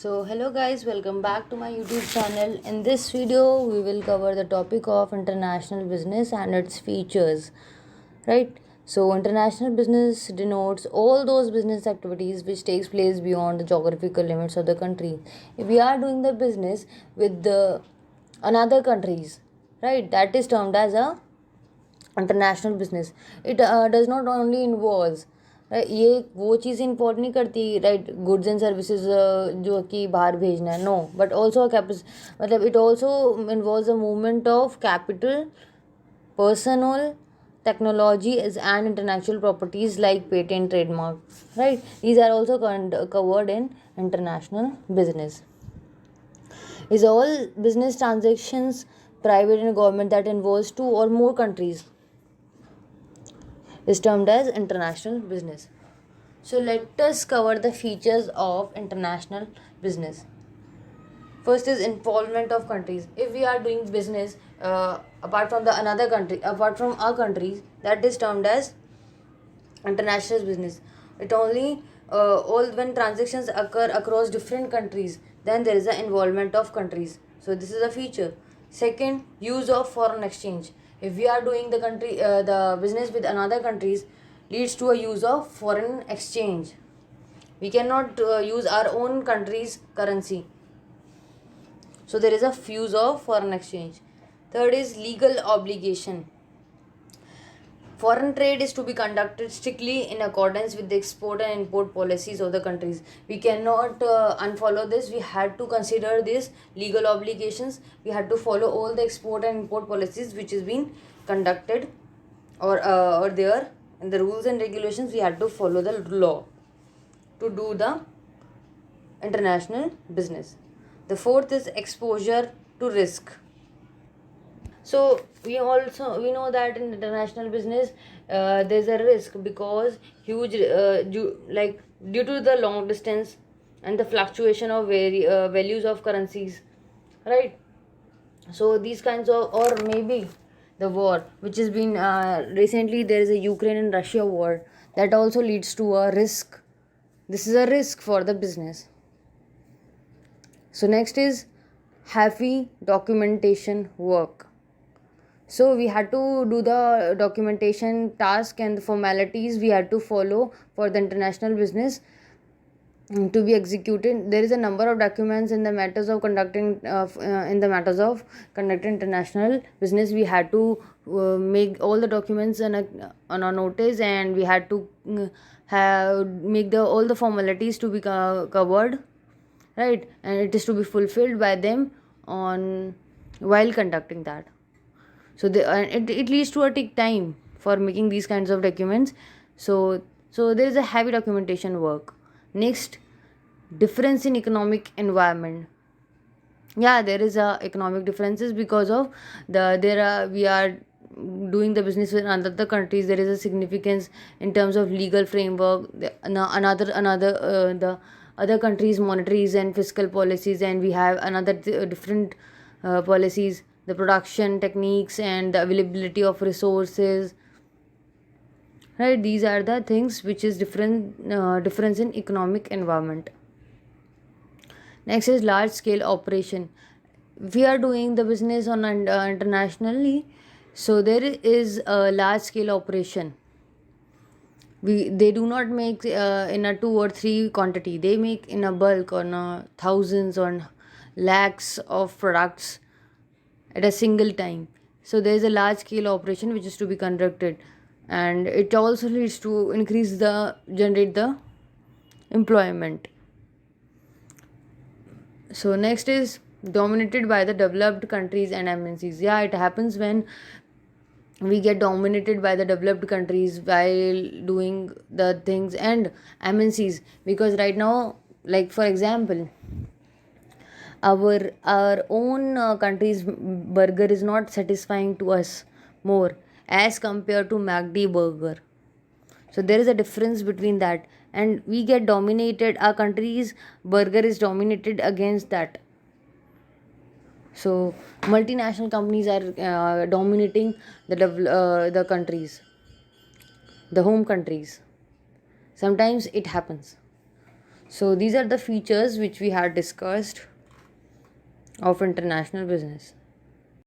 Hello guys, welcome back to my YouTube channel. In this video, we will cover the topic of international business and its features. Right? So, international business denotes all those business activities which takes place beyond the geographical limits of the country. If we are doing the business with the another countries, right? That is termed as a international business it does not only involve right ये वो चीज़ import नहीं करती right goods and services जो कि बाहर भेजना है no but also मतलब it also involve a movement of capital personal technology is and intellectual properties like patent trademark right these are also covered in international business is all business transactions private and government that involves two or more countries is termed as international business. So let us cover the features of international business. First is involvement of countries. If we are doing business apart from the another country, apart from our countries, that is termed as international business. It only all when transactions occur across different countries, then there is an involvement of countries. So this is a feature. Second, use of foreign exchange. If we are doing the business with another countries, leads to a use of foreign exchange. We cannot use our own country's currency. So there is a use of foreign exchange. Third is legal obligation. Foreign trade is to be conducted strictly in accordance with the export and import policies of the countries. We cannot unfollow this. We had to consider these legal obligations. We had to follow all the export and import policies which is being conducted or there in the rules and regulations. We had to follow the law to do the international business. The fourth is exposure to risk. So we know that in international business there's a risk because huge due to the long distance and the fluctuation of values of currencies, right? So these kinds of or maybe the war which has been recently there is a Ukraine and Russia war that also leads to a risk. This is a risk for the business. So next is heavy documentation work. So we had to do the documentation task and the formalities we had to follow for the international business to be executed. There is a number of documents in the matters of conducting international business. We had to make all the documents on a notice, and we had to have make the all the formalities to be covered, right? And it is to be fulfilled by them on while conducting that. So it leads to a take time for making these kinds of documents. So there is a heavy documentation work. Next, difference in economic environment. Yeah, there is a economic differences because of we are doing the business with other countries. There is a significance in terms of legal framework, the other countries monetaries and fiscal policies, and we have another different policies, the production techniques and the availability of resources, right? These are the things which is difference in economic environment. Next is large scale operation. We are doing the business on internationally, so there is a large scale operation. They do not make in a 2 or 3 quantity. They make in a bulk on thousands or lakhs of products at a single time. So there is a large scale operation which is to be conducted, and it also leads to generate the employment. So next is dominated by the developed countries and MNCs. Yeah, it happens when we get dominated by the developed countries while doing the things and MNCs, because right now, like for example, our own country's burger is not satisfying to us more as compared to McD burger. So there is a difference between that, and we get dominated. Our country's burger is dominated against that. So multinational companies are dominating the countries, the home countries. Sometimes it happens. So these are the features which we had discussed of international business.